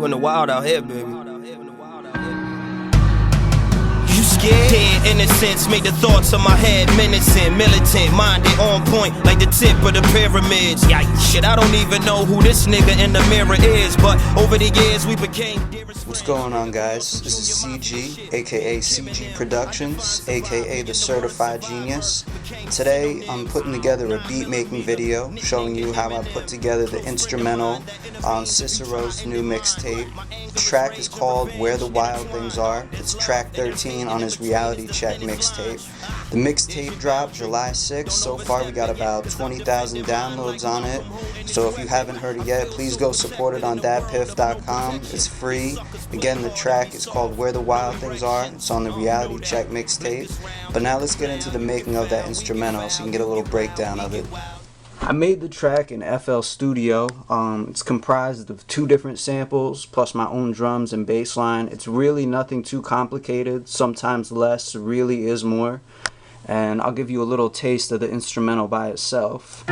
living the wild out here, baby. You scared? Dead innocence made the thoughts of my head menacing, militant, minded, on point, like the tip of the pyramids. Yikes. Shit, I don't even know who this nigga in the mirror is, but over the years we became dearest. What's going on, guys? This is CG, aka CG Productionz, aka the Certified Genius. Today I'm putting together a beat making video showing you how I put together the instrumental on Cyssero's new mixtape. The track is called Where the Wild Things Are. It's track 13 on his Reality Check mixtape. The mixtape dropped July 6th. So far we got about 20,000 downloads on it. So if you haven't heard it yet, please go support it on datpiff.com. It's free. Again, the track is called Where the Wild Things Are. It's on the Reality Check mixtape. But now let's get into the making of that instrumental so you can get a little breakdown of it. I made the track in FL Studio. It's comprised of 2 different samples plus my own drums and bass line. It's really nothing too complicated. Sometimes less really is more. And I'll give you a little taste of the instrumental by itself.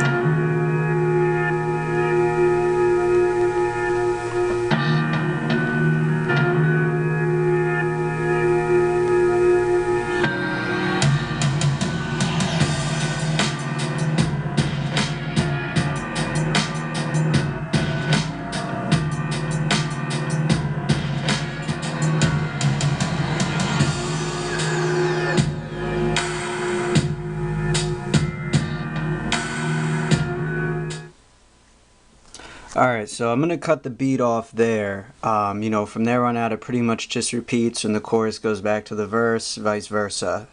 Alright, so I'm going to cut the beat off there. You know, from there on out it pretty much just repeats and the chorus goes back to the verse, vice versa.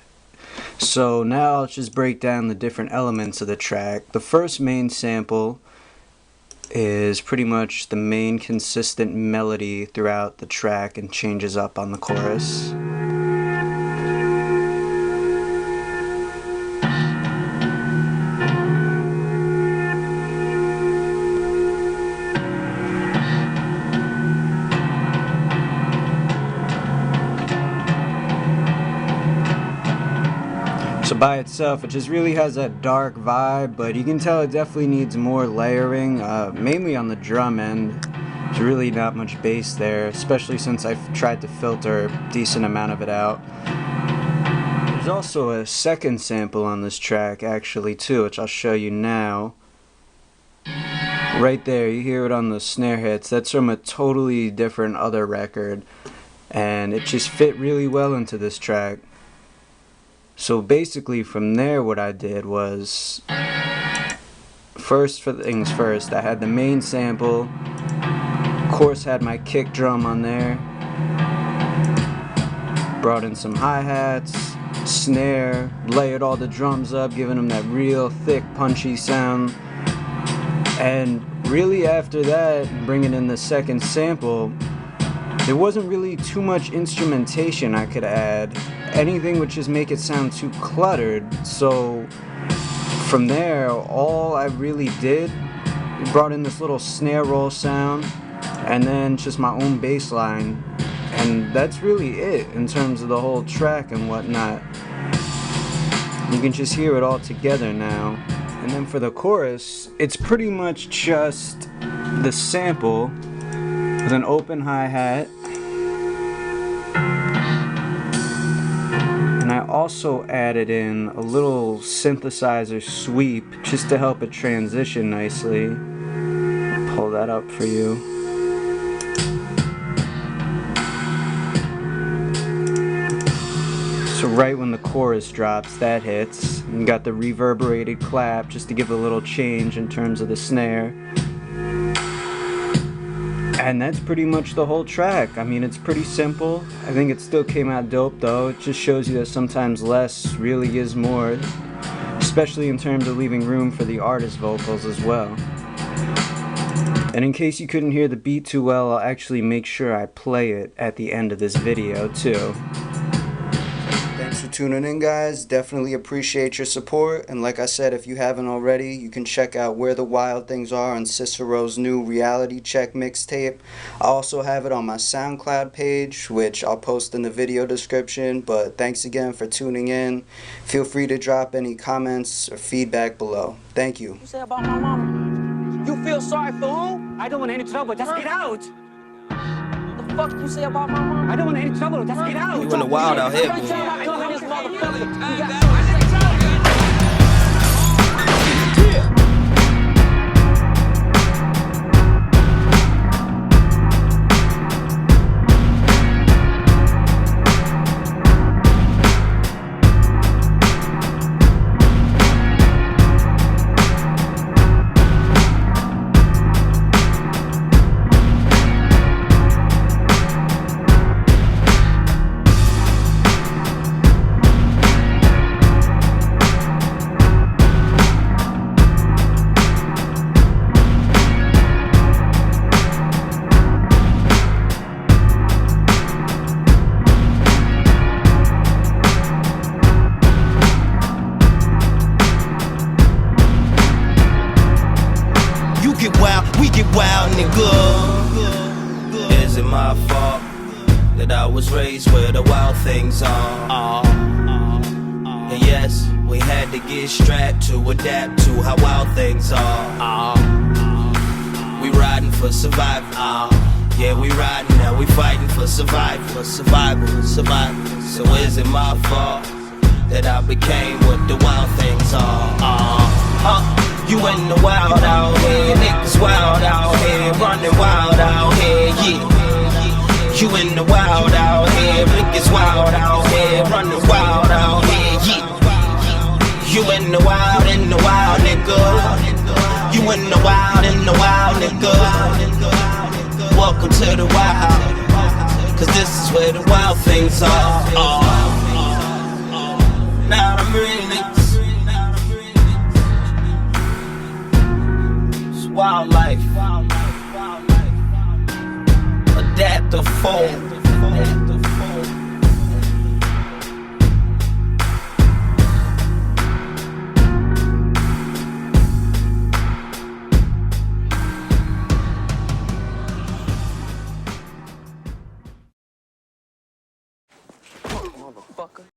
So now let's just break down the different elements of the track. The first main sample is pretty much the main consistent melody throughout the track and changes up on the chorus. So by itself, it just really has that dark vibe, but you can tell it definitely needs more layering, mainly on the drum end. There's really not much bass there, especially since I've tried to filter a decent amount of it out. There's also a second sample on this track, actually, too, which I'll show you now. Right there, you hear it on the snare hits. That's from a totally different other record, and it just fit really well into this track. So basically from there what I did was, first things first, I had the main sample, of course had my kick drum on there, brought in some hi-hats, snare, layered all the drums up, giving them that real thick punchy sound, and really after that, bringing in the second sample, there wasn't really too much instrumentation I could add. Anything would just make it sound too cluttered. So from there, all I really did, brought in this little snare roll sound and then just my own bass line. And that's really it in terms of the whole track and whatnot. You can just hear it all together now. And then for the chorus, it's pretty much just the sample with an open hi-hat. And I also added in a little synthesizer sweep just to help it transition nicely. I'll pull that up for you. So right when the chorus drops, that hits. And got the reverberated clap just to give a little change in terms of the snare. And that's pretty much the whole track. I mean, it's pretty simple. I think it still came out dope though. It just shows you that sometimes less really is more, especially in terms of leaving room for the artist vocals as well. And in case you couldn't hear the beat too well, I'll actually make sure I play it at the end of this video too. Thanks for tuning in, guys. Definitely appreciate your support. And like I said, if you haven't already, you can check out Where the Wild Things Are on Cyssero's new Reality Check mixtape. I also have it on my SoundCloud page, which I'll post in the video description. But thanks again for tuning in. Feel free to drop any comments or feedback below. Thank you. You say about my mama? You feel sorry for who? I don't want any trouble. Just get out. fuck you say about my mom? I don't want any trouble. Just get out. You in the wild out here, Right boy. now, I told this motherfucker, you got get wild, we get wild, nigga. Is it my fault that I was raised where the wild things are? And yes, we had to get strapped to adapt to how wild things are. We riding for survival. Yeah, we riding now, we fighting for survival, survival, survival. So is it my fault that I became what the wild things are? You in the wild out here, niggas wild out here, running wild out here, yeah. You in the wild out here, niggas wild out here, running wild out here, yeah. You in the wild, nigga. You in the wild, nigga. Welcome to the wild, cause this is where the wild things are. Now I'm real niggas. Wildlife, adapt or fold. motherfucker.